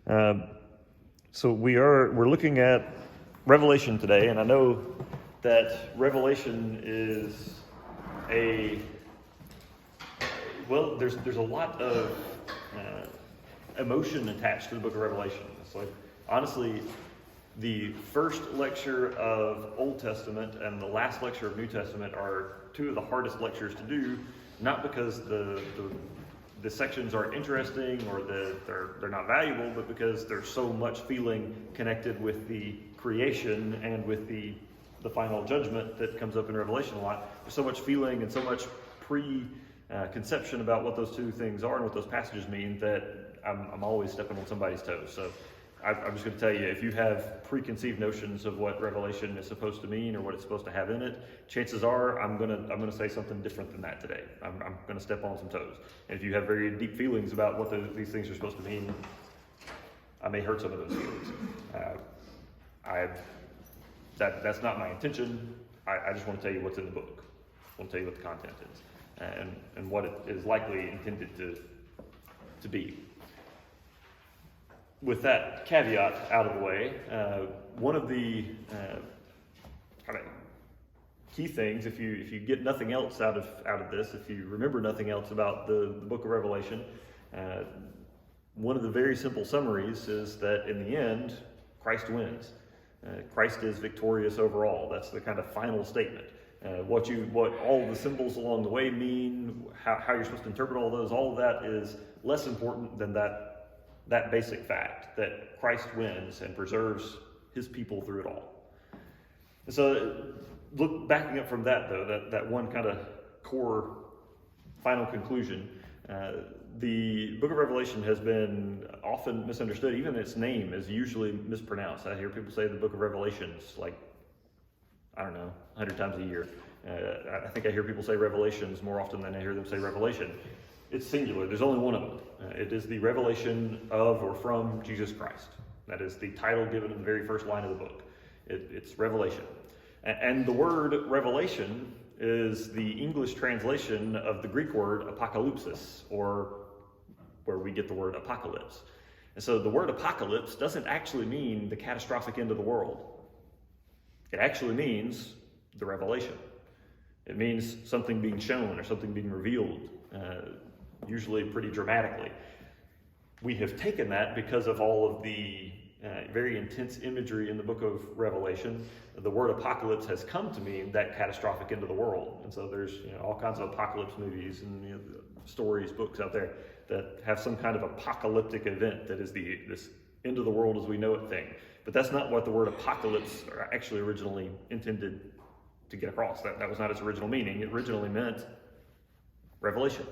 So we're looking at Revelation today, and I know that Revelation is there's a lot of emotion attached to the book of Revelation. It's like, honestly, the first lecture of Old Testament and the last lecture of New Testament are two of the hardest lectures to do, not because the sections aren't interesting or they're not valuable, but because there's so much feeling connected with the creation and with the final judgment that comes up in Revelation a lot. There's so much feeling and so much preconception about what those two things are and what those passages mean that I'm always stepping on somebody's toes. So I'm just going to tell you, if you have preconceived notions of what Revelation is supposed to mean or what it's supposed to have in it, chances are I'm going to say something different than that today. I'm going to step on some toes. And if you have very deep feelings about what these things are supposed to mean, I may hurt some of those feelings. That's not my intention. I just want to tell you what's in the book. I want to tell you what the content is and what it is likely intended to be. With that caveat out of the way, one of the kind of key things, if you get nothing else out of this, if you remember nothing else about the book of Revelation, one of the very simple summaries is that in the end, Christ wins. Christ is victorious over all. That's the kind of final statement. What all the symbols along the way mean, how you're supposed to interpret all those, all of that is less important than that basic fact that Christ wins and preserves his people through it all. And so backing up from that though, that one kind of core final conclusion, the book of Revelation has been often misunderstood. Even its name is usually mispronounced. I hear people say the book of Revelations like, I don't know, 100 times a year. I think I hear people say Revelations more often than I hear them say Revelation. It's singular. There's only one of them. It is the revelation of or from Jesus Christ. That is the title given in the very first line of the book. It's Revelation. And the word revelation is the English translation of the Greek word apocalypsis, or where we get the word apocalypse. And so the word apocalypse doesn't actually mean the catastrophic end of the world. It actually means the revelation. It means something being shown or something being revealed, usually pretty dramatically. We have taken that because of all of the very intense imagery in the book of Revelation. The word apocalypse has come to mean that catastrophic end of the world. And so there's all kinds of apocalypse movies and stories, books out there that have some kind of apocalyptic event that is this end of the world as we know it thing. But that's not what the word apocalypse actually originally intended to get across. That was not its original meaning. It originally meant revelation,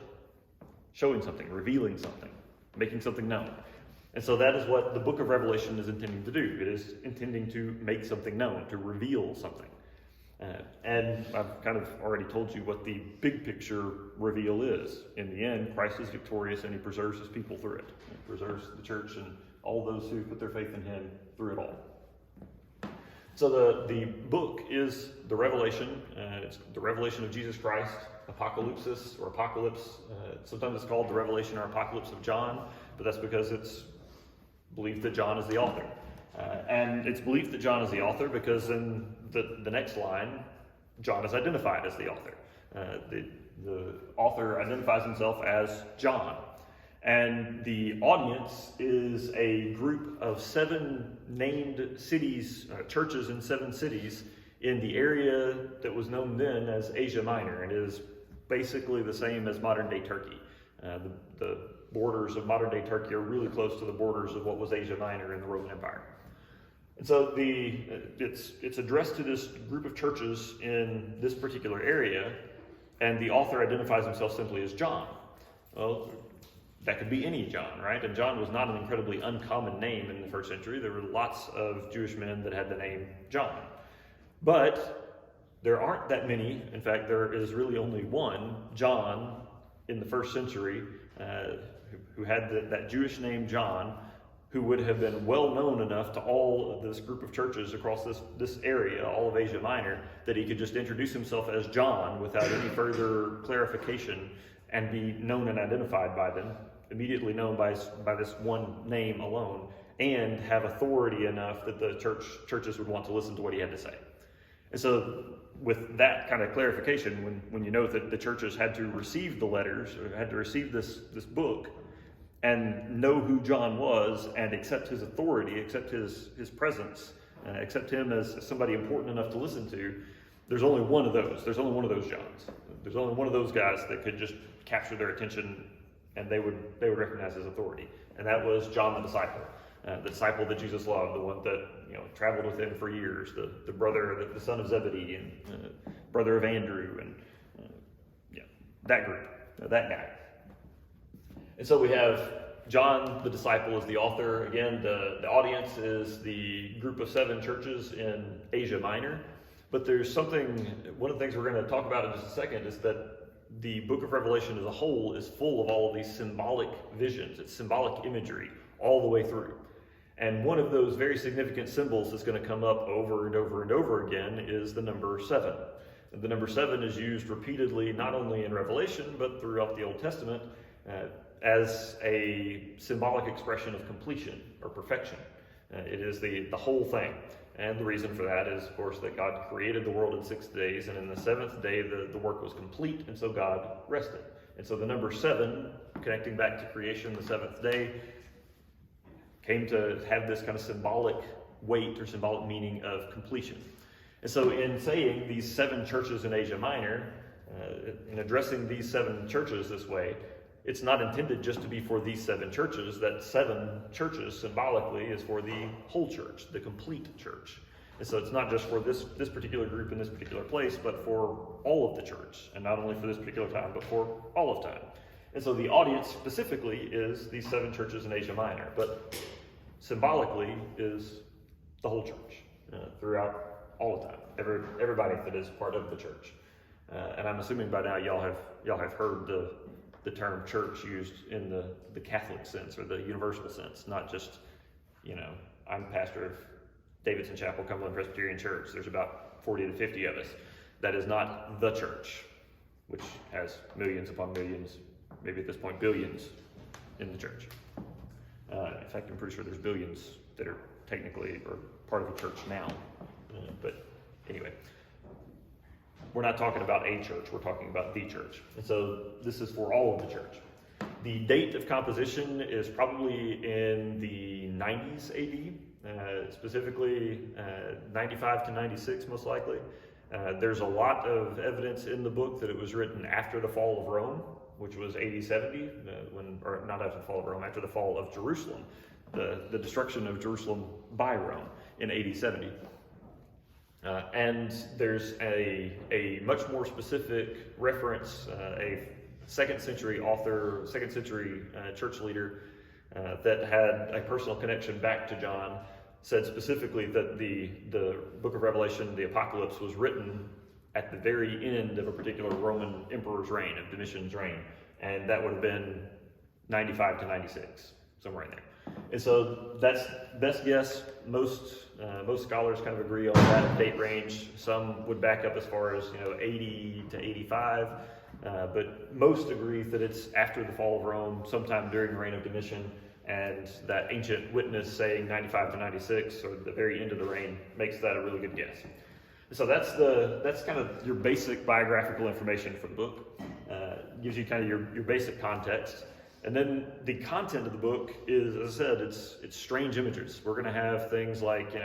showing something, revealing something, making something known. And so that is what the book of Revelation is intending to do. It is intending to make something known, to reveal something. And I've kind of already told you what the big picture reveal is. In the end, Christ is victorious and he preserves his people through it. He preserves the church and all those who put their faith in him through it all. So the book is the revelation. It's the revelation of Jesus Christ, apocalypsis or apocalypse. Sometimes it's called the revelation or apocalypse of John, but that's because it's believed that John is the author. And it's believed that John is the author because in the next line, John is identified as the author. The author identifies himself as John. And the audience is a group of 7 named cities, churches in 7 cities in the area that was known then as Asia Minor. And it is basically the same as modern-day Turkey. The borders of modern-day Turkey are really close to the borders of what was Asia Minor in the Roman Empire. And so it's addressed to this group of churches in this particular area, and the author identifies himself simply as John. Well, that could be any John, right? And John was not an incredibly uncommon name in the first century. There were lots of Jewish men that had the name John. But there aren't that many. In fact, there is really only one John in the first century who had that Jewish name John, who would have been well known enough to all of this group of churches across this area, all of Asia Minor, that he could just introduce himself as John without any further clarification and be known and identified by them immediately known by this one name alone, and have authority enough that the churches would want to listen to what he had to say. And so with that kind of clarification, when you know that the churches had to receive the letters, or had to receive this book, and know who John was, and accept his authority, accept his presence, accept him as somebody important enough to listen to, there's only one of those. There's only one of those Johns. There's only one of those guys that could just capture their attention, and they would recognize his authority. And that was John the disciple that Jesus loved, the one that traveled with him for years, the brother, the son of Zebedee, and brother of Andrew, and that group, that guy. And so we have John the disciple as the author. Again, the audience is the group of 7 churches in Asia Minor. But there's one of the things we're going to talk about in just a second is that the book of Revelation as a whole is full of all of these symbolic visions. It's symbolic imagery all the way through. And one of those very significant symbols that's going to come up over and over and over again is the number 7. And the number 7 is used repeatedly, not only in Revelation, but throughout the Old Testament, as a symbolic expression of completion or perfection. It is the whole thing. And the reason for that is, of course, that God created the world in 6 days, and in the 7th day the work was complete, and so God rested. And so the number 7, connecting back to creation, the 7th day, came to have this kind of symbolic weight or symbolic meaning of completion. And so in saying these 7 churches in Asia Minor, in addressing these 7 churches this way, it's not intended just to be for these 7 churches. That 7 churches symbolically is for the whole church, the complete church. And so it's not just for this particular group in this particular place, but for all of the church, and not only for this particular time, but for all of time. And so the audience specifically is these 7 churches in Asia Minor, but symbolically is the whole church throughout all the time, everybody that is part of the church. And I'm assuming by now y'all have heard the term church used in the Catholic sense or the universal sense, not just, I'm pastor of Davidson Chapel, Cumberland Presbyterian Church. There's about 40 to 50 of us. That is not the church, which has millions upon millions, maybe at this point billions in the church. In fact, I'm pretty sure there's billions that are technically or part of the church now. But anyway, we're not talking about a church, we're talking about the church. And so this is for all of the church. The date of composition is probably in the 90s AD, specifically 95 to 96 most likely. There's a lot of evidence in the book that it was written after the fall of Rome, which was AD 70, or not after the fall of Rome, after the fall of Jerusalem, the destruction of Jerusalem by Rome in AD 70. And there's a much more specific reference, a 2nd century author, 2nd century church leader that had a personal connection back to John, said specifically that the book of Revelation, the Apocalypse, was written at the very end of a particular Roman emperor's reign, of Domitian's reign, and that would have been 95 to 96, somewhere in there. And so that's best guess. Most scholars kind of agree on that date range. Some would back up as far as 80 to 85, but most agree that it's after the fall of Rome, sometime during the reign of Domitian, and that ancient witness saying 95 to 96, or the very end of the reign, makes that a really good guess. So that's kind of your basic biographical information for the book. Gives you kind of your basic context. And then the content of the book is, as I said, it's strange images. We're going to have things like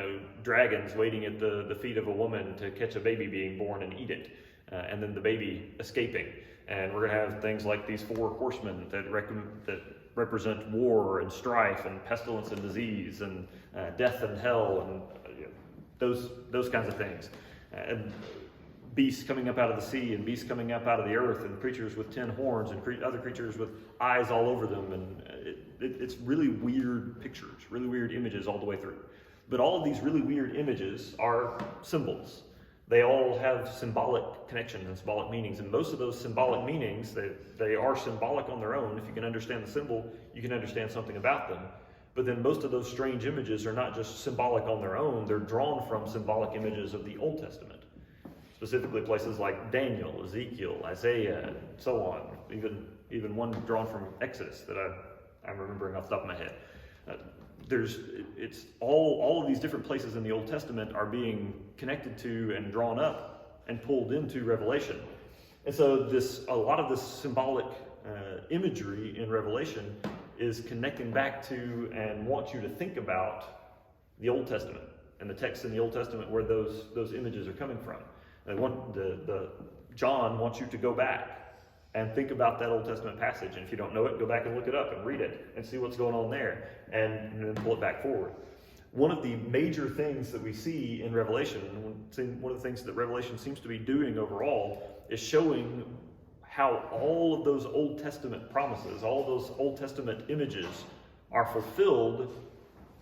dragons waiting at the feet of a woman to catch a baby being born and eat it, and then the baby escaping. And we're going to have things like these 4 horsemen that represent war and strife and pestilence and disease and death and hell and those kinds of things. And beasts coming up out of the sea and beasts coming up out of the earth and creatures with 10 horns and other creatures with eyes all over them. And it's really weird pictures, really weird images all the way through. But all of these really weird images are symbols. They all have symbolic connections and symbolic meanings. And most of those symbolic meanings, they are symbolic on their own. If you can understand the symbol, you can understand something about them. But then most of those strange images are not just symbolic on their own. They're drawn from symbolic images of the Old Testament. Specifically places like Daniel, Ezekiel, Isaiah, and so on. Even one drawn from Exodus that I'm remembering off the top of my head. It's all of these different places in the Old Testament are being connected to and drawn up and pulled into Revelation. And so a lot of this symbolic imagery in Revelation is connecting back to and wants you to think about the Old Testament and the texts in the Old Testament where those images are coming from. John wants you to go back and think about that Old Testament passage. And if you don't know it, go back and look it up and read it and see what's going on there and then pull it back forward. One of the major things that we see in Revelation, and one of the things that Revelation seems to be doing overall, is showing how all of those Old Testament promises, all of those Old Testament images are fulfilled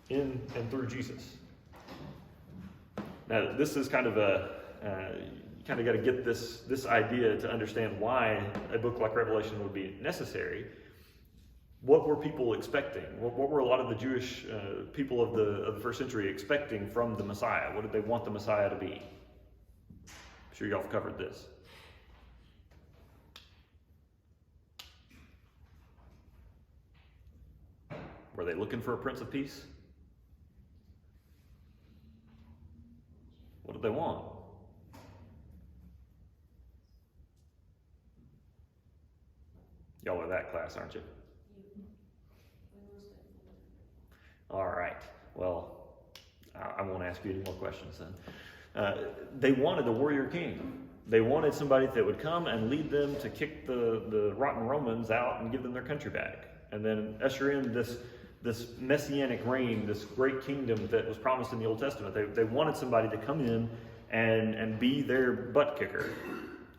in and through Jesus. Now, this is kind of you kind of got to get this idea to understand why a book like Revelation would be necessary. What were people expecting? What were a lot of the Jewish people of the first century expecting from the Messiah? What did they want the Messiah to be? I'm sure y'all have covered this. Were they looking for a Prince of Peace? What did they want? Y'all are that class, aren't you? All right. Well, I won't ask you any more questions then. They wanted a warrior king. They wanted somebody that would come and lead them to kick the rotten Romans out and give them their country back, and then usher in this messianic reign, this great kingdom that was promised in the Old Testament. They wanted somebody to come in and be their butt kicker,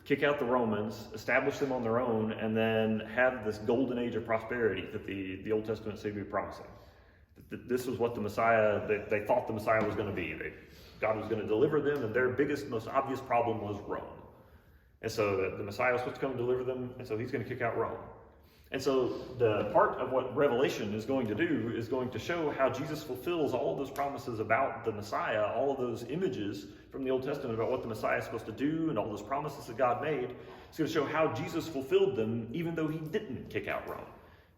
kick out the Romans, establish them on their own, and then have this golden age of prosperity that the Old Testament seemed to be promising. This was what the Messiah, they thought the Messiah was going to be. God was going to deliver them, and their biggest, most obvious problem was Rome. And so the Messiah was supposed to come and deliver them, and so he's going to kick out Rome. And so the part of what Revelation is going to do is going to show how Jesus fulfills all of those promises about the Messiah, all of those images from the Old Testament about what the Messiah is supposed to do and all those promises that God made. It's going to show how Jesus fulfilled them even though he didn't kick out Rome,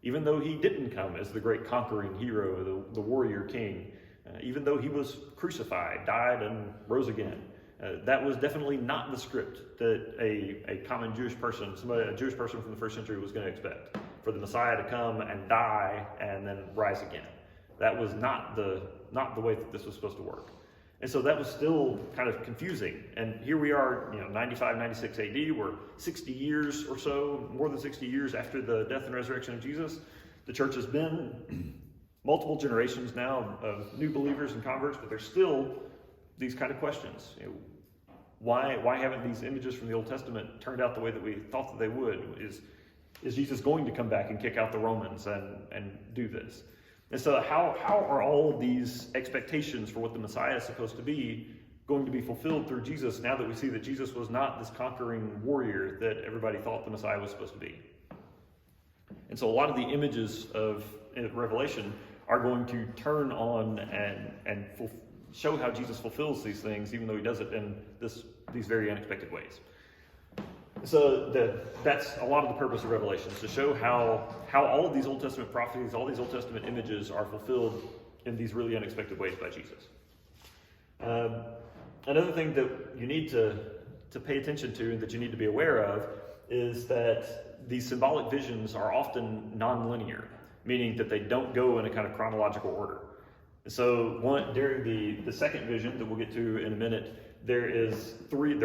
even though he didn't come as the great conquering hero, the warrior king, even though he was crucified, died, and rose again. That was definitely not the script that a common Jewish person, a Jewish person from the first century was going to expect, for the Messiah to come and die and then rise again. That was not the way that this was supposed to work. And so that was still kind of confusing. And here we are, 95, 96 AD, we're 60 years or so, more than 60 years after the death and resurrection of Jesus. The church has been multiple generations now of new believers and converts, but there's still these kind of questions. Why haven't these images from the Old Testament turned out the way that we thought that they would? Is Jesus going to come back and kick out the Romans and do this? And so how are all of these expectations for what the Messiah is supposed to be going to be fulfilled through Jesus now that we see that Jesus was not this conquering warrior that everybody thought the Messiah was supposed to be? And so a lot of the images of Revelation are going to turn on and show how Jesus fulfills these things, even though he does it in these very unexpected ways. So that's a lot of the purpose of Revelation, is to show how all of these Old Testament prophecies, all these Old Testament images are fulfilled in these really unexpected ways by Jesus. Another thing that you need to pay attention to and that you need to be aware of is that these symbolic visions are often non-linear, meaning that they don't go in a kind of chronological order. So during the second vision that we'll get to in a minute, there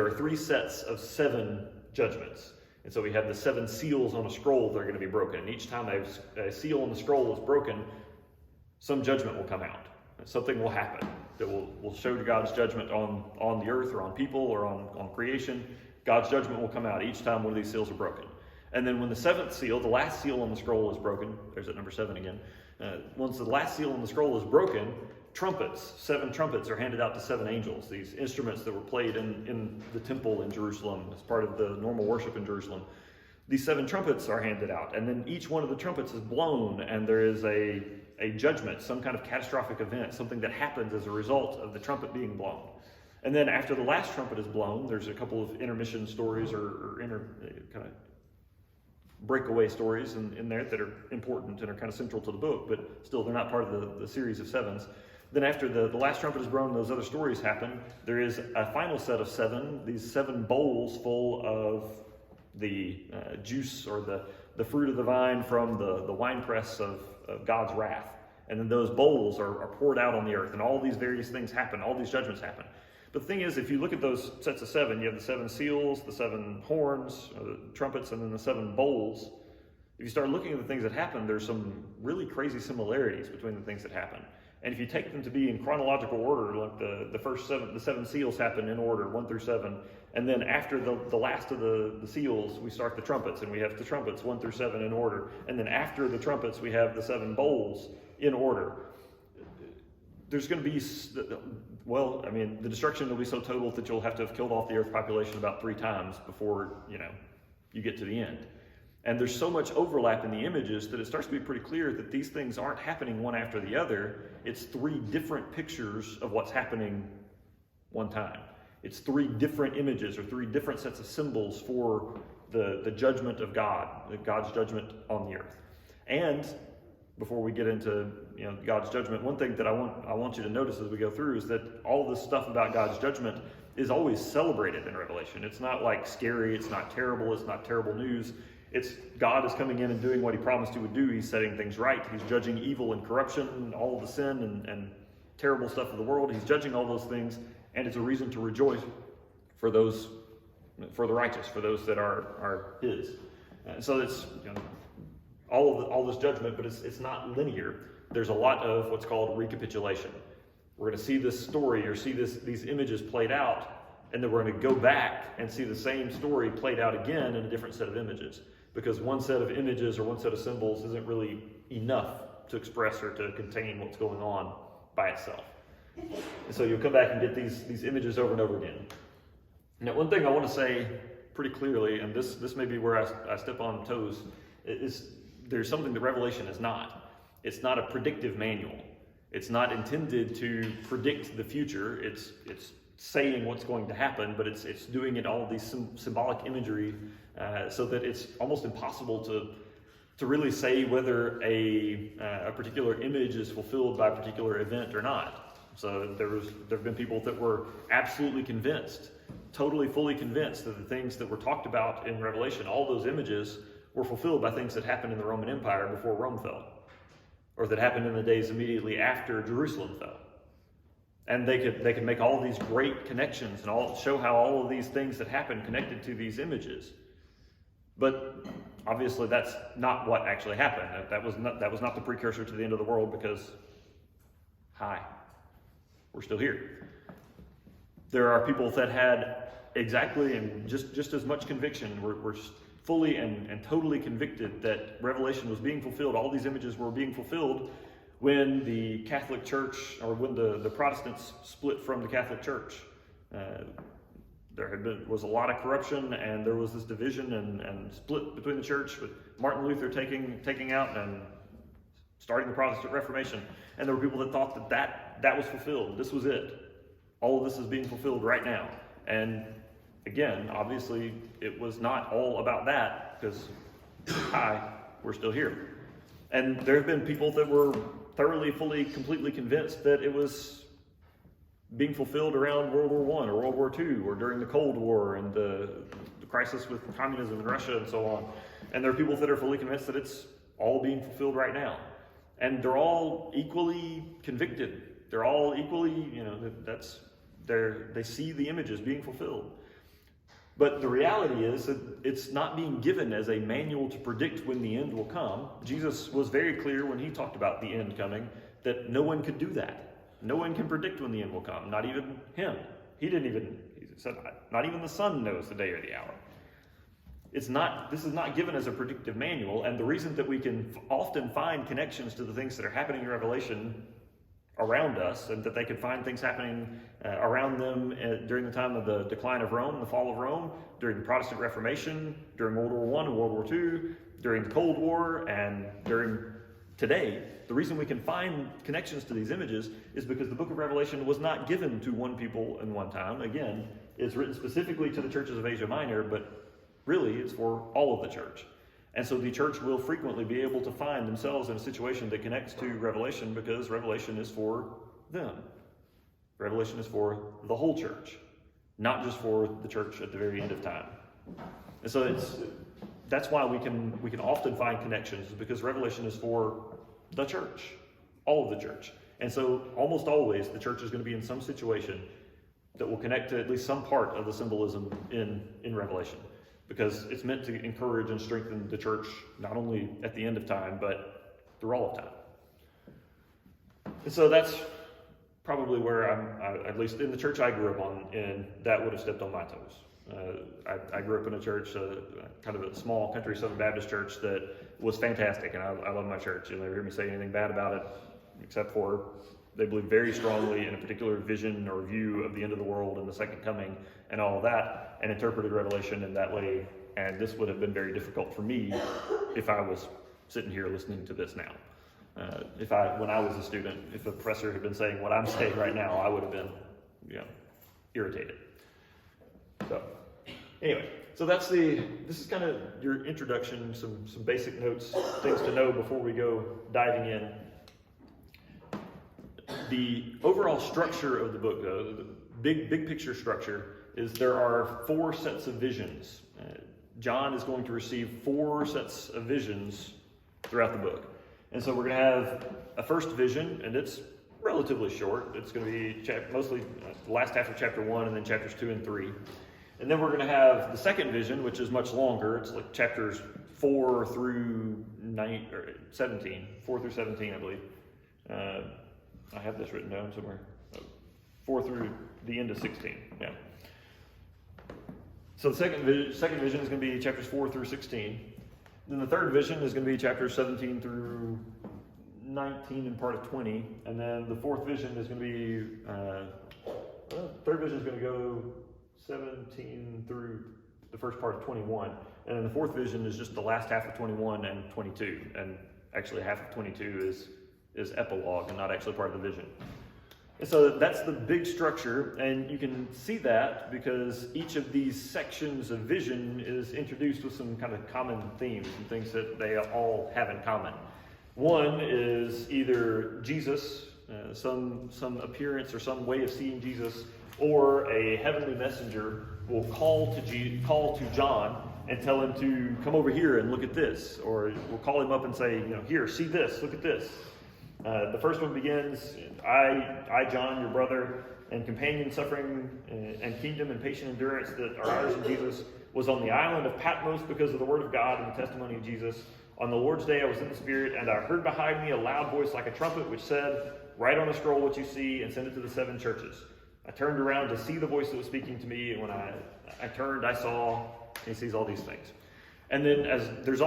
are three sets of 7 judgments. And so we have the 7 seals on a scroll that are going to be broken. And each time a seal on the scroll is broken, some judgment will come out. Something will happen that will show God's judgment on the earth or on people or on creation. God's judgment will come out each time one of these seals are broken. And then when the 7th seal, the last seal on the scroll, is broken, there's that number 7 again. Once the last seal on the scroll is broken, 7 trumpets are handed out to 7 angels, these instruments that were played in the temple in Jerusalem as part of the normal worship in Jerusalem. These 7 trumpets are handed out, and then each one of the trumpets is blown, and there is a judgment, some kind of catastrophic event, something that happens as a result of the trumpet being blown. And then after the last trumpet is blown, there's a couple of intermission stories or kind of breakaway stories in there that are important and are kind of central to the book, but still they're not part of the series of sevens. Then after the last trumpet is blown and those other stories happen, there is a final set of seven, these 7 bowls full of the juice or the fruit of the vine from the winepress of God's wrath. And then those bowls are poured out on the earth, and all these various things happen, all these judgments happen. But the thing is, if you look at those sets of 7, you have the 7 seals, the 7 horns, the trumpets, and then the 7 bowls. If you start looking at the things that happen, there's some really crazy similarities between the things that happen. And if you take them to be in chronological order, like the 7 seals happen in order, 1 through 7, and then after the last of the seals, we start the trumpets, and we have the trumpets 1 through 7 in order, and then after the trumpets, we have the 7 bowls in order. There's going to be, the destruction will be so total that you'll have to have killed off the earth population about 3 times before, you get to the end. And there's so much overlap in the images that it starts to be pretty clear that these things aren't happening one after the other. It's 3 different pictures of what's happening one time. It's 3 different images or 3 different sets of symbols for the judgment of God, God's judgment on the earth. And before we get into God's judgment, one thing that I want you to notice as we go through is that all this stuff about God's judgment is always celebrated in Revelation. It's not like scary, it's not terrible, it's not terrible news. It's God is coming in and doing what he promised he would do. He's setting things right. He's judging evil and corruption, all of the sin and terrible stuff of the world. He's judging all those things, and it's a reason to rejoice for the righteous, for those that are his. And so it's all this judgment, but it's not linear. There's a lot of what's called recapitulation. We're going to see this story or see these images played out, and then we're going to go back and see the same story played out again in a different set of images. Because one set of images or one set of symbols isn't really enough to express or to contain what's going on by itself. And so you'll come back and get these images over and over again. Now, one thing I want to say pretty clearly, and this may be where I step on toes, is there's something that Revelation is not. It's not a predictive manual. It's not intended to predict the future. It's saying what's going to happen, but it's doing it all of these symbolic imagery so that it's almost impossible to really say whether a particular image is fulfilled by a particular event or not. So there have been people that were absolutely convinced, totally fully convinced that the things that were talked about in Revelation, all those images, were fulfilled by things that happened in the Roman Empire before Rome fell, or that happened in the days immediately after Jerusalem fell. And they could make all these great connections and show how all of these things that happened connected to these images. But obviously that's not what actually happened. That was not the precursor to the end of the world, because we're still here. There are people that had exactly and just as much conviction, were fully and totally convicted that Revelation was being fulfilled. All these images were being fulfilled when the Catholic Church, or when the Protestants split from the Catholic Church. There was a lot of corruption, and there was this division and split between the church, with Martin Luther taking out and starting the Protestant Reformation. And there were people that thought that was fulfilled. This was it. All of this is being fulfilled right now. And again, obviously, it was not all about that, because we're still here. And there have been people that were thoroughly, fully, completely convinced that it was being fulfilled around World War I or World War II, or during the Cold War and the crisis with communism in Russia and so on. And there are people that are fully convinced that it's all being fulfilled right now. And they're all equally convicted. They're all equally, they see the images being fulfilled. But the reality is that it's not being given as a manual to predict when the end will come. Jesus was very clear when he talked about the end coming that no one could do that. No one can predict when the end will come, not even him. He said, not even the Son knows the day or the hour. This is not given as a predictive manual, and the reason that we can often find connections to the things that are happening in Revelation around us, and that they could find things happening around them during the time of the decline of Rome, the fall of Rome, during the Protestant Reformation, during World War I and World War II, during the Cold War, and during today. The reason we can find connections to these images is because the book of Revelation was not given to one people in one time. Again, it's written specifically to the churches of Asia Minor, but really it's for all of the church. And so the church will frequently be able to find themselves in a situation that connects to Revelation, because Revelation is for them. Revelation is for the whole church, not just for the church at the very end of time. And so that's why we can often find connections, because Revelation is for the church, all of the church. And so almost always the church is going to be in some situation that will connect to at least some part of the symbolism in Revelation, because it's meant to encourage and strengthen the church not only at the end of time, but through all of time. And so that's probably where I'm, at least in the church I grew up on, and that would have stepped on my toes. I grew up in a church, kind of a small country Southern Baptist church that was fantastic, and I love my church. You'll never hear me say anything bad about it, except for they believe very strongly in a particular vision or view of the end of the world and the second coming and all of that, and interpreted Revelation in that way. And this would have been very difficult for me if I was sitting here listening to this now. When I was a student, if a professor had been saying what I'm saying right now, I would have been, irritated. So, anyway, so this is kind of your introduction, some basic notes, things to know before we go diving in. The overall structure of the book, though, the big picture structure, is there are 4 sets of visions. John is going to receive 4 sets of visions throughout the book. And so we're going to have a first vision, and it's relatively short. It's going to be mostly the last half of chapter 1 and then chapters 2 and 3. And then we're going to have the second vision, which is much longer. It's like chapters 4 through 17, I believe. I have this written down somewhere. 4 through the end of 16, yeah. So the second vision is going to be chapters 4 through 16. Then the third vision is going to be chapters 17 through 19 and part of 20. And then the fourth vision is going to be, third vision is going to go 17 through the first part of 21. And then the fourth vision is just the last half of 21 and 22. And actually half of 22 is epilogue and not actually part of the vision. And so that's the big structure, and you can see that because each of these sections of vision is introduced with some kind of common themes and things that they all have in common. One is either Jesus, some appearance or some way of seeing Jesus, or a heavenly messenger will call to John and tell him to come over here and look at this, or will call him up and say, here, see this, look at this. The first one begins, I, John, your brother, and companion suffering and kingdom and patient endurance that are ours in Jesus, was on the island of Patmos because of the word of God and the testimony of Jesus. On the Lord's day I was in the Spirit, and I heard behind me a loud voice like a trumpet, which said, write on a scroll what you see and send it to the 7 churches. I turned around to see the voice that was speaking to me, and when I turned, I saw, and he sees all these things. And then there's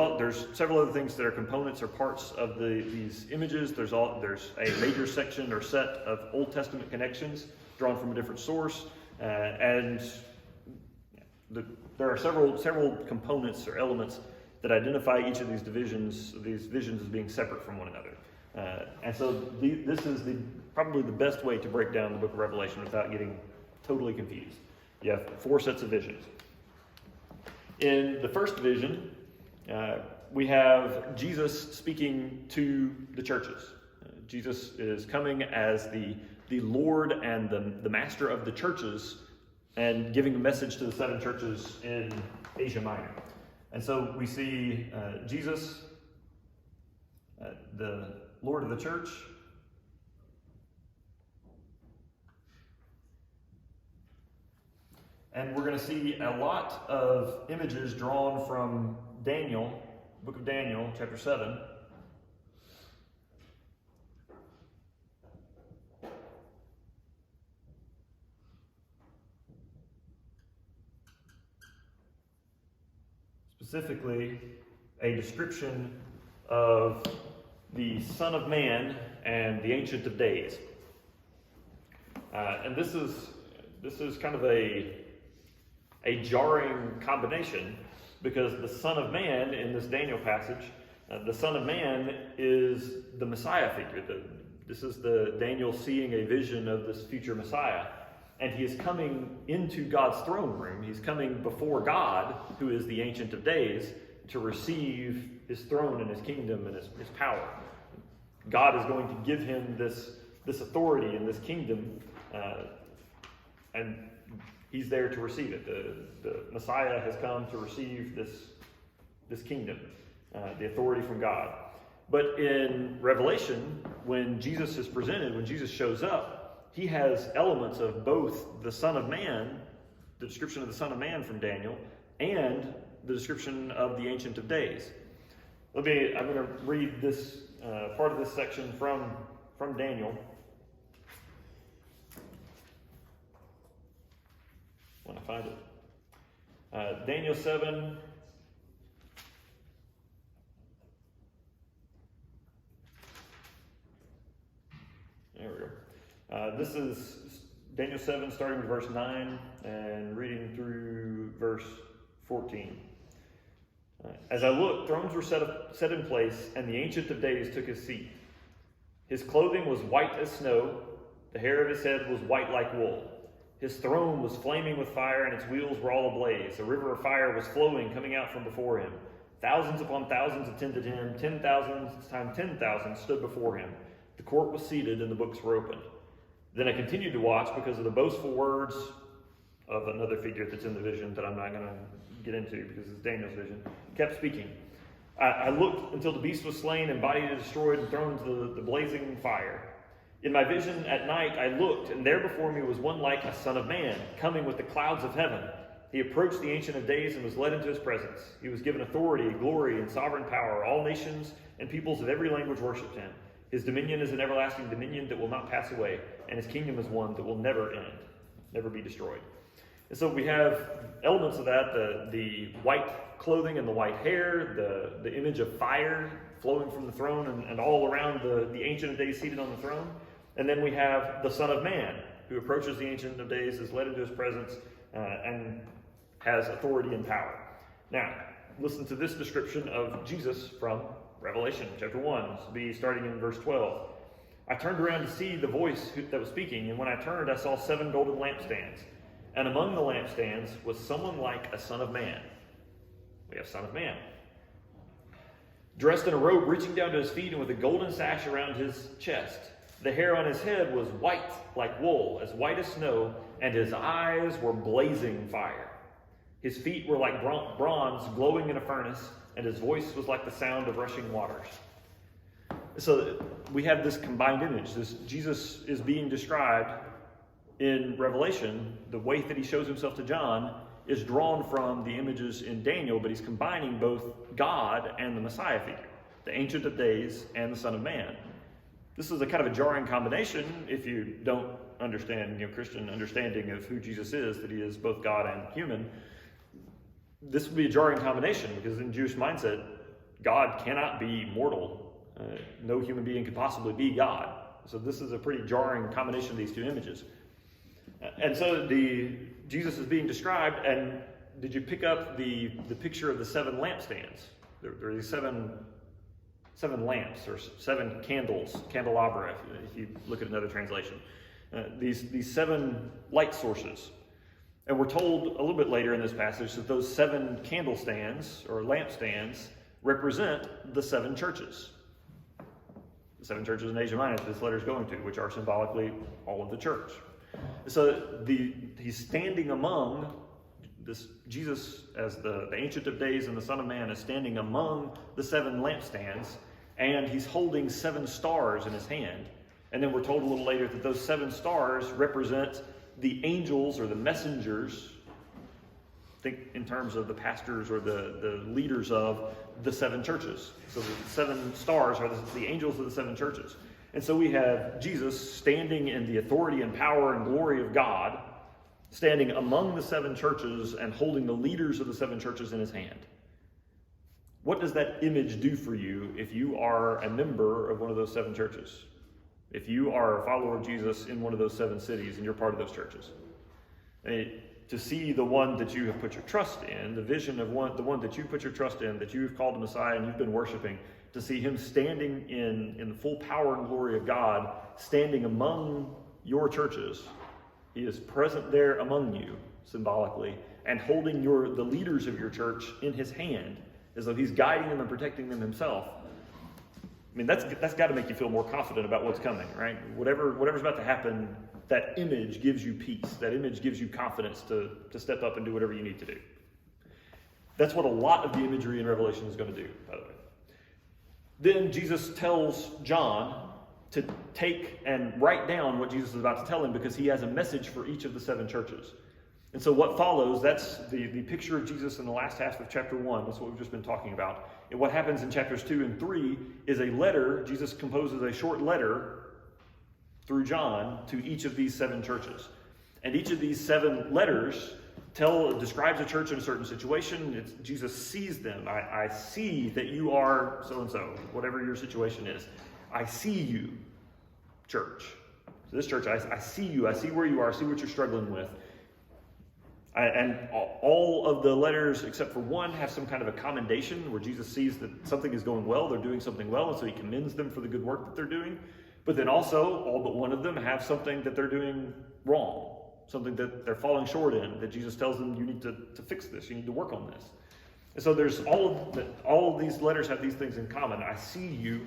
several other things that are components or parts of these images. There's a major section or set of Old Testament connections drawn from a different source, and there are several components or elements that identify each of these visions as being separate from one another. And so this is probably the best way to break down the book of Revelation without getting totally confused. You have 4 sets of visions. In the first vision, we have Jesus speaking to the churches. Jesus is coming as the Lord and the master of the churches and giving a message to the 7 churches in Asia Minor. And so we see Jesus, the Lord of the church, and we're going to see a lot of images drawn from Daniel, book of Daniel, chapter 7. Specifically, a description of the Son of Man and the Ancient of Days. And this is kind of a jarring combination, because the Son of Man in this Daniel passage, the Son of Man is the Messiah figure. This is Daniel seeing a vision of this future Messiah, and he is coming into God's throne room. He's coming before God, who is the Ancient of Days, to receive his throne and his kingdom and his power. God is going to give him this authority and this kingdom, and he's there to receive it. The Messiah has come to receive this kingdom, the authority from God. But in Revelation, when Jesus is presented, when Jesus shows up, he has elements of both the Son of Man, the description of the Son of Man from Daniel, and the description of the Ancient of Days. I'm going to read this part of this section from Daniel. When I find it. Daniel 7. There we go. This is Daniel 7, starting with verse 9 and reading through verse 14. As I looked, thrones were set in place, and the Ancient of Days took his seat. His clothing was white as snow, the hair of his head was white like wool. His throne was flaming with fire, and its wheels were all ablaze. A river of fire was flowing, coming out from before him. Thousands upon thousands attended him. 10,000 times 10,000 stood before him. The court was seated, and the books were opened. Then I continued to watch because of the boastful words of another figure that's in the vision that I'm not going to get into because it's Daniel's vision. He kept speaking. I looked until the beast was slain and body destroyed and thrown into the blazing fire. In my vision at night I looked, and there before me was one like a son of man, coming with the clouds of heaven. He approached the Ancient of Days and was led into his presence. He was given authority, glory, and sovereign power. All nations and peoples of every language worshipped him. His dominion is an everlasting dominion that will not pass away, and his kingdom is one that will never end, never be destroyed. And so we have elements of that, the white clothing and the white hair, the image of fire flowing from the throne and all around the Ancient of Days seated on the throne. And then we have the Son of Man, who approaches the Ancient of Days, is led into his presence, and has authority and power. Now, listen to this description of Jesus from Revelation chapter 1. This will be starting in verse 12. I turned around to see the voice that was speaking, and when I turned, I saw 7 golden lampstands. And among the lampstands was someone like a son of man. We have Son of Man. Dressed in a robe reaching down to his feet and with a golden sash around his chest. The hair on his head was white like wool, as white as snow, and his eyes were blazing fire. His feet were like bronze glowing in a furnace, and his voice was like the sound of rushing waters. So we have this combined image. This Jesus is being described in Revelation. The way that he shows himself to John is drawn from the images in Daniel, but he's combining both God and the Messiah figure, the Ancient of Days and the Son of Man. This is a kind of a jarring combination if you don't understand, Christian understanding of who Jesus is, that he is both God and human. This would be a jarring combination because in Jewish mindset, God cannot be mortal. No human being could possibly be God. So this is a pretty jarring combination of these two images. And so Jesus is being described, and did you pick up the picture of the 7 lampstands? There are these seven lamps, or 7 candles, candelabra, if you look at another translation. These 7 light sources. And we're told a little bit later in this passage that those 7 candlestands, or lampstands, represent the 7 churches. The 7 churches in Asia Minor that this letter is going to, which are symbolically all of the church. So he's standing among this, Jesus as the Ancient of Days and the Son of Man is standing among the 7 lampstands, and he's holding 7 stars in his hand. And then we're told a little later that those 7 stars represent the angels or the messengers. Think in terms of the pastors or the leaders of the 7 churches. So the 7 stars are the angels of the 7 churches. And so we have Jesus standing in the authority and power and glory of God, standing among the 7 churches and holding the leaders of the 7 churches in his hand. What does that image do for you if you are a member of one of those 7 churches? If you are a follower of Jesus in one of those 7 cities and you're part of those churches? To see the one that you have put your trust in, the vision of the one that you put your trust in, that you've called the Messiah and you've been worshiping, to see him standing in the full power and glory of God, standing among your churches. He is present there among you, symbolically, and holding the leaders of your church in his hand as though he's guiding them and protecting them himself. I mean, that's got to make you feel more confident about what's coming, right? Whatever's about to happen, that image gives you peace. That image gives you confidence to step up and do whatever you need to do. That's what a lot of the imagery in Revelation is going to do, by the way. Then Jesus tells John to take and write down what Jesus is about to tell him, because he has a message for each of the 7 churches. And so what follows, that's the picture of Jesus in the last half of chapter 1. That's what we've just been talking about. And what happens in chapters 2 and 3 is a letter. Jesus composes a short letter through John to each of these 7 churches. And each of these 7 letters describes a church in a certain situation. Jesus sees them. I see that you are so-and-so, whatever your situation is. I see you, church. So this church, I see you. I see where you are. I see what you're struggling with. And all of the letters, except for one, have some kind of a commendation where Jesus sees that something is going well, they're doing something well, and so he commends them for the good work that they're doing. But then also, all but one of them have something that they're doing wrong, something that they're falling short in, that Jesus tells them, you need to fix this, you need to work on this. And so there's all of these letters have these things in common. I see you.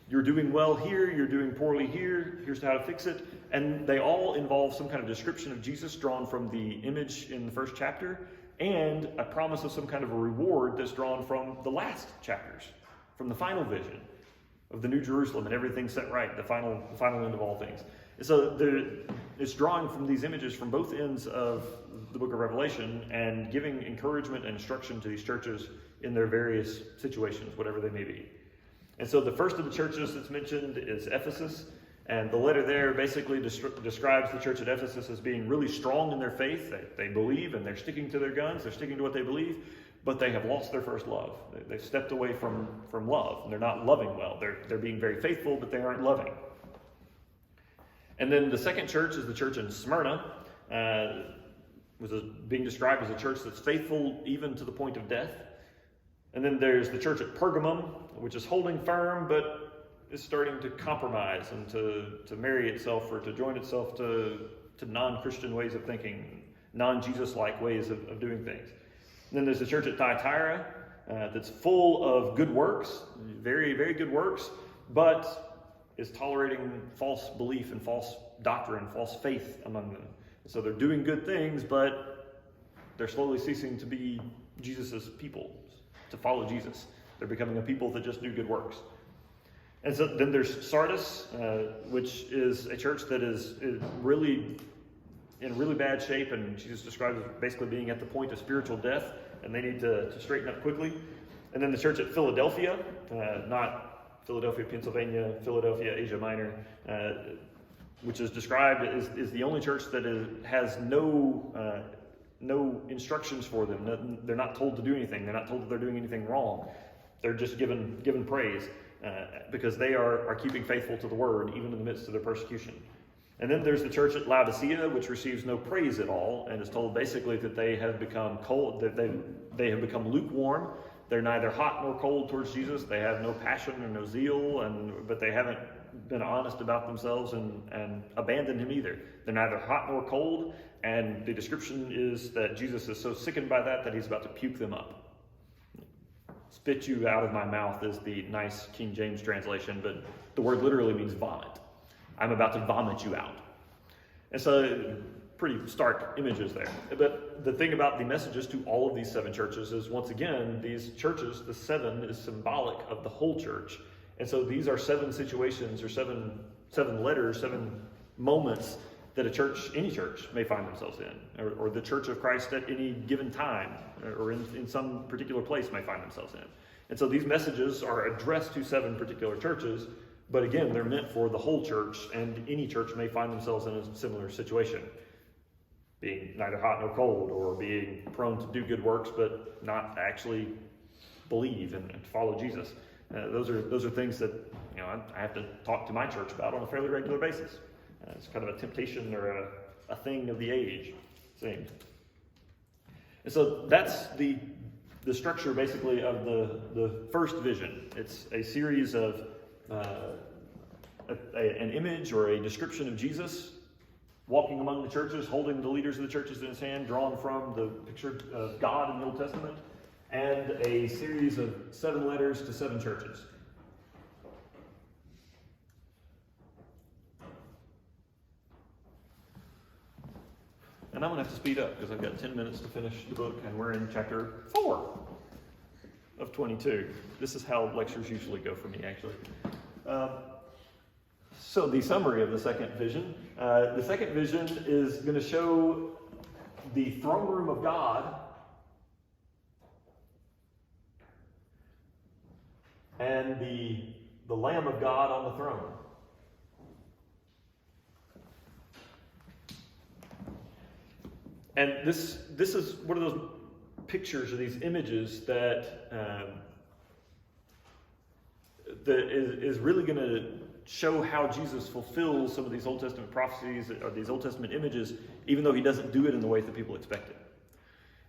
You're doing well here, you're doing poorly here, here's how to fix it. And they all involve some kind of description of Jesus drawn from the image in the first chapter, and a promise of some kind of a reward that's drawn from the last chapters, from the final vision of the New Jerusalem and everything set right, the final end of all things. And so it's drawing from these images from both ends of the book of Revelation and giving encouragement and instruction to these churches in their various situations, whatever they may be. And so the first of the churches that's mentioned is Ephesus. And the letter there basically describes the church at Ephesus as being really strong in their faith. They believe and they're sticking to their guns. They're sticking to what they believe. But they have lost their first love. They've stepped away from love. And they're not loving well. They're being very faithful, but they aren't loving. And then the second church is the church in Smyrna. Being described as a church that's faithful even to the point of death. And then there's the church at Pergamum, which is holding firm, but is starting to compromise and to marry itself or to join itself to non-Christian ways of thinking, non-Jesus-like ways of doing things. And then there's the church at Thyatira that's full of good works, very, very good works, but is tolerating false belief and false doctrine, false faith among them. So they're doing good things, but they're slowly ceasing to be Jesus' people, to follow Jesus. They're becoming a people that just do good works. And so then there's Sardis, which is a church that is really in really bad shape, and Jesus describes as basically being at the point of spiritual death, and they need to straighten up quickly. And then the church at Philadelphia, not Philadelphia, Pennsylvania, Philadelphia, Asia Minor, which is described is the only church that has no instructions for them. They're not told to do anything. They're not told that they're doing anything wrong. They're just given praise because they are keeping faithful to the word even in the midst of their persecution. And then there's the church at Laodicea, which receives no praise at all and is told basically that they have become cold, that they have become lukewarm. They're neither hot nor cold towards Jesus. They have no passion or no zeal, but they haven't been honest about themselves and abandoned him either. They're neither hot nor cold, and the description is that Jesus is so sickened by that he's about to puke them up. Spit you out of my mouth is the nice King James translation, but the word literally means vomit. I'm about to vomit you out. And so pretty stark images there. But the thing about the messages to all of these 7 churches is, once again, these churches, the 7 is symbolic of the whole church. And so these are 7 situations or seven letters, 7 moments that any church may find themselves in, or the church of Christ at any given time, or in some particular place may find themselves in. And so these messages are addressed to 7 particular churches, but again, they're meant for the whole church, and any church may find themselves in a similar situation, being neither hot nor cold, or being prone to do good works, but not actually believe and follow Jesus. Those are things that I have to talk to my church about on a fairly regular basis. It's kind of a temptation or a thing of the age, seems. And so that's the structure basically of the first vision. It's a series of an image or a description of Jesus walking among the churches, holding the leaders of the churches in his hand, drawn from the picture of God in the Old Testament. and a series of 7 letters to 7 churches. And I'm going to have to speed up because I've got 10 minutes to finish the book, and we're in chapter 4 of 22. This is how lectures usually go for me, actually. So the summary of the second vision. The second vision is going to show the throne room of God and the Lamb of God on the throne. And this is one of those pictures or these images that is really going to show how Jesus fulfills some of these Old Testament prophecies or these Old Testament images, even though he doesn't do it in the way that people expect it.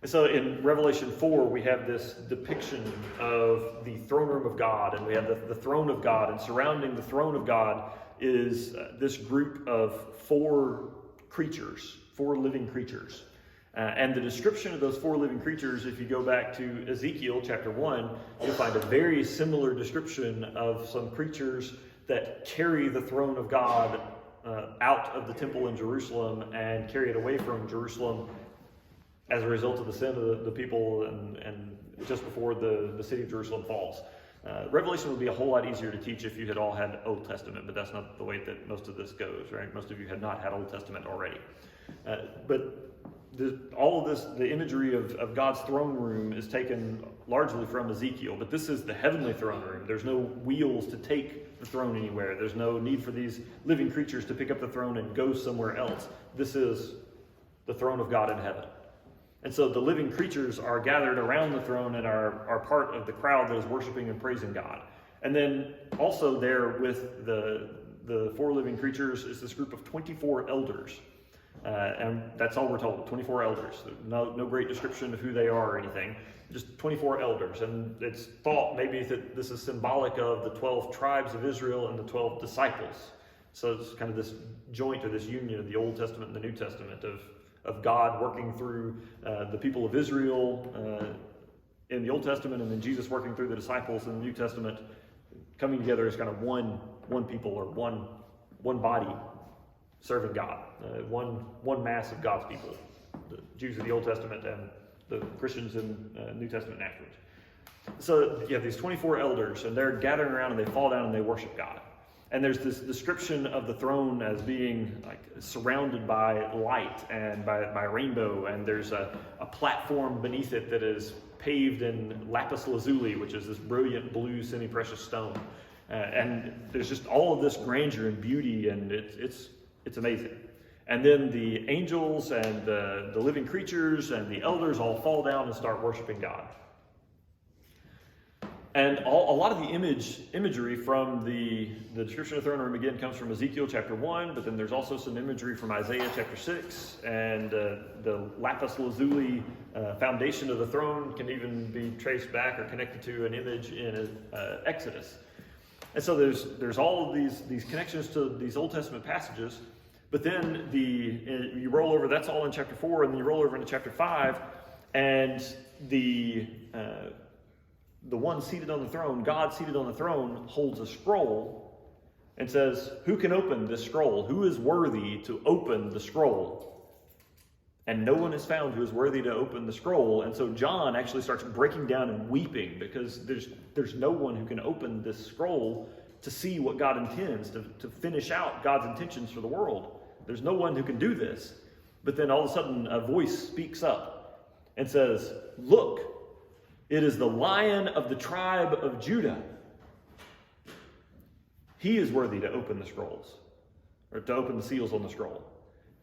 And so in Revelation 4, we have this depiction of the throne room of God, and we have the throne of God, and surrounding the throne of God is this group of 4 creatures, 4 living creatures. And the description of those 4 living creatures, if you go back to Ezekiel chapter 1, you'll find a very similar description of some creatures that carry the throne of God out of the temple in Jerusalem and carry it away from Jerusalem as a result of the sin of the people and just before the city of Jerusalem falls. Revelation would be a whole lot easier to teach if you had all had Old Testament, but that's not the way that most of this goes, right? Most of you had not had Old Testament already. But all of this, the imagery of God's throne room is taken largely from Ezekiel, but this is the heavenly throne room. There's no wheels to take the throne anywhere. There's no need for these living creatures to pick up the throne and go somewhere else. This is the throne of God in heaven. And so the living creatures are gathered around the throne and are part of the crowd that is worshiping and praising God. And then also there with the 4 living creatures is this group of 24 elders. And that's all we're told, 24 elders. No great description of who they are or anything, just 24 elders. And it's thought maybe that this is symbolic of the 12 tribes of Israel and the 12 disciples. So it's kind of this joint or this union of the Old Testament and the New Testament of God working through the people of Israel in the Old Testament, and then Jesus working through the disciples in the New Testament, coming together as kind of one people or one body serving God, one mass of God's people, the Jews of the Old Testament and the Christians in New Testament afterwards. So you have these 24 elders, and they're gathering around and they fall down and they worship God. And there's this description of the throne as being like surrounded by light and by a rainbow, and there's a platform beneath it that is paved in lapis lazuli, which is this brilliant blue semi-precious stone. And there's just all of this grandeur and beauty, and it's amazing. And then the angels and the living creatures and the elders all fall down and start worshiping God. And a lot of the imagery from the description of the throne room again comes from Ezekiel chapter 1, but then there's also some imagery from Isaiah chapter 6, and the lapis lazuli foundation of the throne can even be traced back or connected to an image in Exodus. And so there's all of these connections to these Old Testament passages, but then you roll over, that's all in chapter 4, and then you roll over into chapter 5, and the one seated on the throne, God seated on the throne, holds a scroll and says, "Who can open this scroll? Who is worthy to open the scroll?" And no one is found who is worthy to open the scroll. And so John actually starts breaking down and weeping because there's no one who can open this scroll to see what God intends, to finish out God's intentions for the world. There's no one who can do this. But then all of a sudden a voice speaks up and says, "Look, it is the Lion of the tribe of Judah. He is worthy to open the scrolls," or to open the seals on the scroll.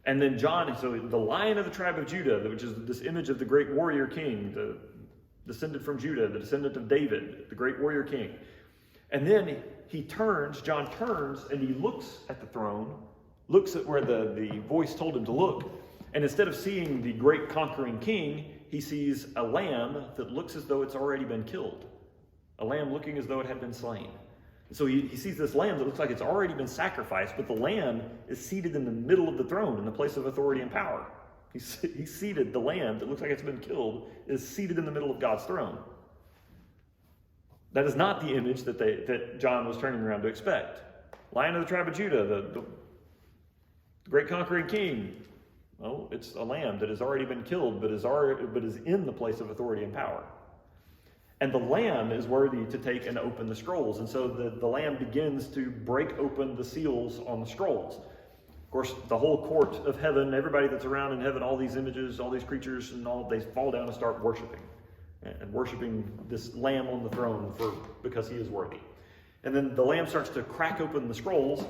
And then John, so the Lion of the tribe of Judah, which is this image of the great warrior king, the descendant from Judah, the descendant of David, the great warrior king. And then John turns, and he looks at the throne, looks at where the voice told him to look, and instead of seeing the great conquering king, he sees a lamb that looks as though it's already been killed. A lamb looking as though it had been slain. So he sees this lamb that looks like it's already been sacrificed, but the lamb is seated in the middle of the throne, in the place of authority and power. He's seated, the lamb that looks like it's been killed, is seated in the middle of God's throne. That is not the image that John was turning around to expect. Lion of the tribe of Judah, the great conquering king. Well, it's a lamb that has already been killed, but is in the place of authority and power. And the lamb is worthy to take and open the scrolls. And so the lamb begins to break open the seals on the scrolls. Of course, the whole court of heaven, everybody that's around in heaven, all these images, all these creatures, and all, they fall down and start worshiping. And worshiping this lamb on the throne because he is worthy. And then the lamb starts to crack open the scrolls,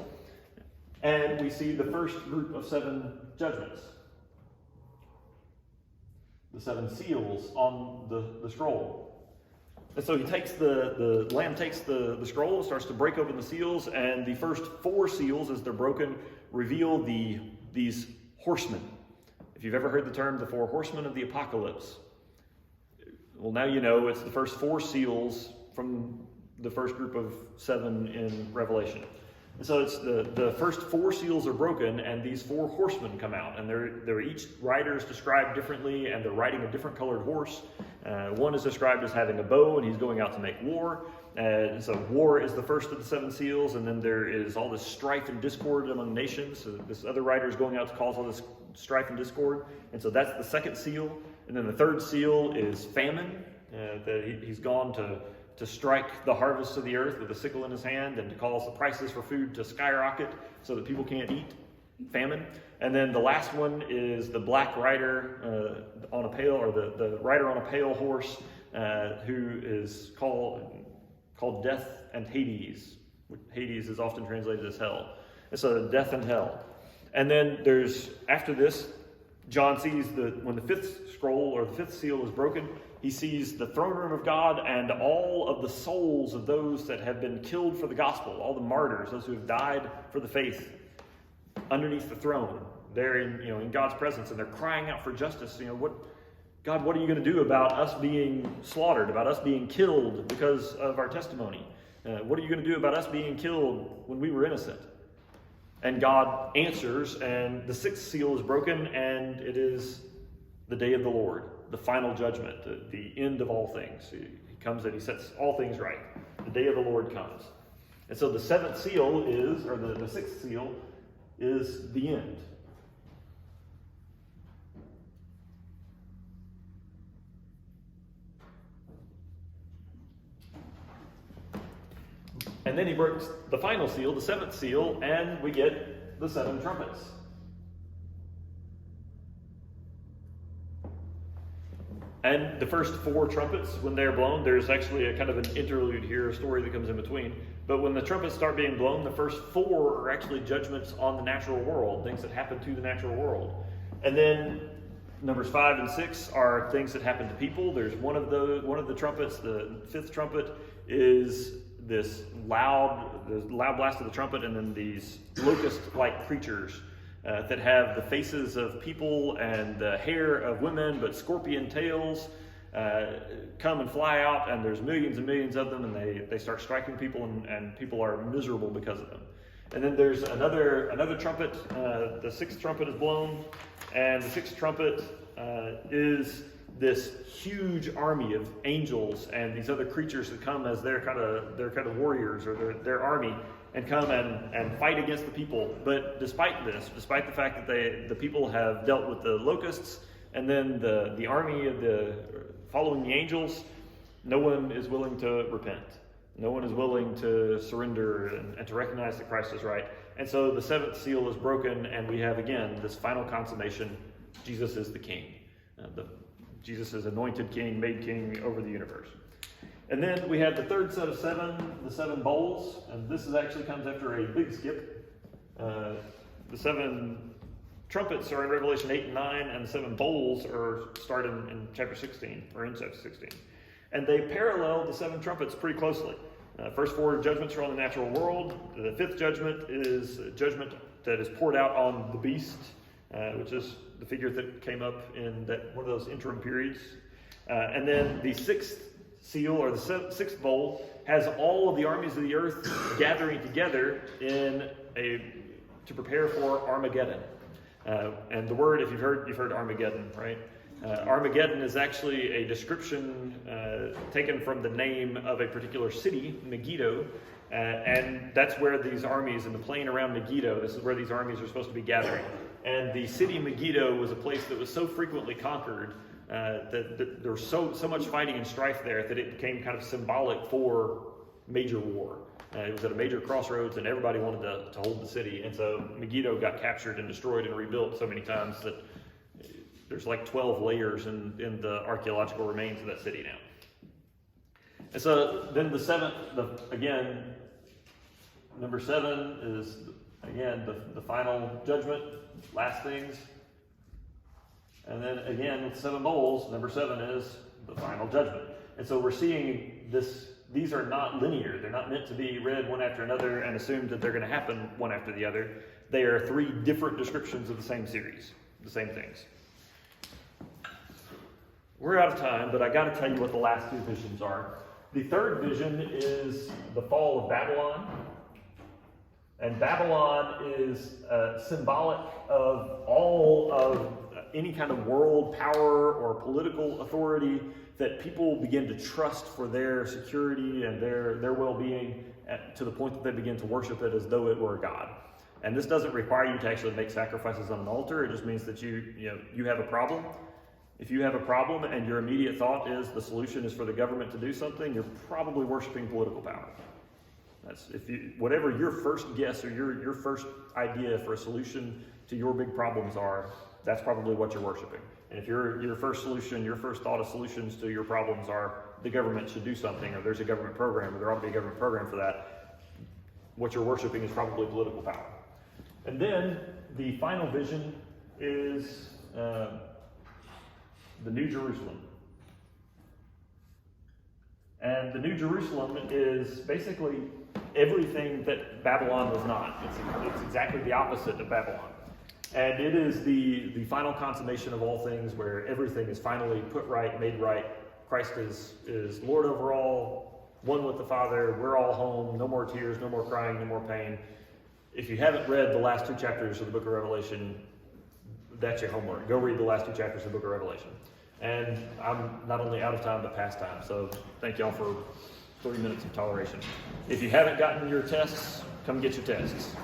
and we see the first group of 7 judgments. The 7 seals on the scroll. And so he takes the lamb takes the scroll, starts to break open the seals, and the first 4 seals, as they're broken, reveal these horsemen. If you've ever heard the term, the 4 horsemen of the apocalypse, well, now you know it's the first 4 seals from the first group of 7 in Revelation. And so it's the first 4 seals are broken, and these 4 horsemen come out, and they're each rider is described differently, and they're riding a different colored horse. One is described as having a bow, and he's going out to make war. And so war is the first of the 7 seals, and then there is all this strife and discord among nations. So this other rider is going out to cause all this strife and discord. And so that's the second seal. And then the third seal is famine. That he's gone to strike the harvest of the earth with a sickle in his hand and to cause the prices for food to skyrocket so that people can't eat. Famine. And then the last one is the black rider on a pale, or the rider on a pale horse who is called Death and Hades. Hades is often translated as hell. And so death and hell. And then after this, John sees when the 5th scroll or the 5th seal is broken, he sees the throne room of God and all of the souls of those that have been killed for the gospel, all the martyrs, those who have died for the faith, underneath the throne. They're in God's presence, and they're crying out for justice. God, what are you going to do about us being slaughtered, about us being killed because of our testimony? What are you going to do about us being killed when we were innocent? And God answers, and the 6th seal is broken, and it is the day of the Lord, the final judgment, the end of all things. He comes and he sets all things right. The day of the Lord comes. And so the 7th seal is, or the 6th seal, is the end. And then he breaks the final seal, the 7th seal, and we get the 7 trumpets. And the first 4 trumpets, when they're blown, there's actually a kind of an interlude here, a story that comes in between. But when the trumpets start being blown, the first 4 are actually judgments on the natural world, things that happen to the natural world. And then numbers 5 and 6 are things that happen to people. There's one of the trumpets, the 5th trumpet, is this loud blast of the trumpet, and then these locust-like creatures that have the faces of people and the hair of women, but scorpion tails come and fly out, and there's millions and millions of them, and they start striking people, and people are miserable because of them. And then there's another trumpet. The 6th trumpet is blown, and the 6th trumpet is this huge army of angels and these other creatures that come as their kind of warriors, or their army, and come and fight against the people. But despite the fact that the people have dealt with the locusts, and then the army of following the angels, no one is willing to repent. No one is willing to surrender and to recognize that Christ is right. And so the 7th seal is broken, and we have again this final consummation. Jesus is the king. Jesus is anointed king, made king over the universe. And then we have the third set of 7, the 7 bowls, and this actually comes after a big skip. The 7 trumpets are in Revelation 8 and 9, and the 7 bowls start in chapter 16, or in chapter 16. And they parallel the 7 trumpets pretty closely. First 4 judgments are on the natural world. The 5th judgment is a judgment that is poured out on the beast, which is the figure that came up in one of those interim periods. And then the 6th seal, or the 6th bowl, has all of the armies of the earth gathering together to prepare for Armageddon. And the word, if you've heard Armageddon, right? Armageddon is actually a description taken from the name of a particular city, Megiddo, and that's where these armies, in the plain around Megiddo, this is where these armies are supposed to be gathering. And the city Megiddo was a place that was so frequently conquered that there was so much fighting and strife there that it became kind of symbolic for major war. It was at a major crossroads, and everybody wanted to hold the city. And so Megiddo got captured and destroyed and rebuilt so many times that there's like 12 layers in the archaeological remains of that city now. And so then the seventh, again, number 7 is, again, the final judgment, last things. And then again, with 7 bowls, number 7 is the final judgment. And so we're seeing this. These are not linear. They're not meant to be read one after another and assumed that they're going to happen one after the other. They are 3 different descriptions of the same series, the same things. We're out of time, but I got to tell you what the last 2 visions are. The third vision is the fall of Babylon. And Babylon is symbolic of all of any kind of world power or political authority that people begin to trust for their security and their well-being, to the point that they begin to worship it as though it were a god. And this doesn't require you to actually make sacrifices on an altar. It just means that you have a problem. If you have a problem and your immediate thought is the solution is for the government to do something, you're probably worshiping political power. That's whatever your first guess or your first idea for a solution to your big problems are, that's probably what you're worshiping. And if your first solution, your first thought of solutions to your problems are the government should do something, or there's a government program, or there ought to be a government program for that, what you're worshiping is probably political power. And then the final vision is the New Jerusalem. And the New Jerusalem is basically everything that Babylon was not. It's exactly the opposite of Babylon. And it is the final consummation of all things, where everything is finally put right, made right. Christ is Lord over all, one with the Father. We're all home. No more tears, no more crying, no more pain. If you haven't read the last 2 chapters of the book of Revelation, that's your homework. Go read the last 2 chapters of the book of Revelation. And I'm not only out of time, but past time. So thank y'all for 30 minutes of toleration. If you haven't gotten your tests, come get your tests.